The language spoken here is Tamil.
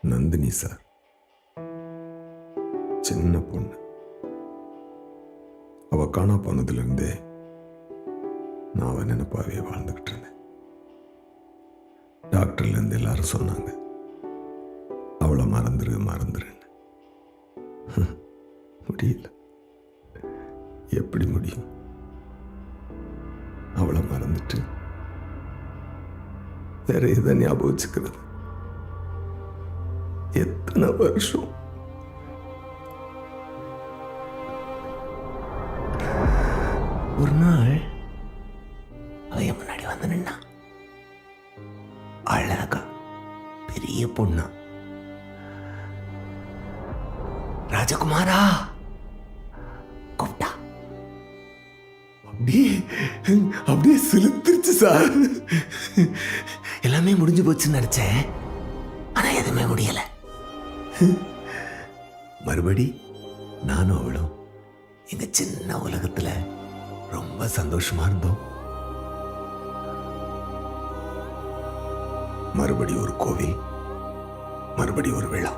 நந்தினி சார், சின்ன பொண்ணு. அவ காணா போனதுலேருந்தே நான் அவன் நினைப்பாவே வாழ்ந்துக்கிட்டு இருந்தேன். டாக்டர்லேருந்து எல்லாரும் சொன்னாங்க, அவளை மறந்துருன்னு. முடியல. எப்படி முடியும்? அவளை மறந்துட்டு வேற எதை ஞாபகம் வச்சுக்கிறது? எத்தனை வருஷம்? ஒரு நாள் அவன் முன்னாடி வந்து நின்னா. அழகா பெரிய பொண்ணா. ராஜகுமாரா கூப்பிட்டா. அப்படியே சிலுத்துருச்சு சார். எல்லாமே முடிஞ்சு போச்சுன்னு நினைச்சேன், ஆனா எதுவுமே முடியல. மறுபடி நானும் அவளும் எங்க சின்ன உலகத்துல ரொம்ப சந்தோஷமா இருந்தோம். மறுபடி ஒரு கோவில், மறுபடி ஒரு விழா.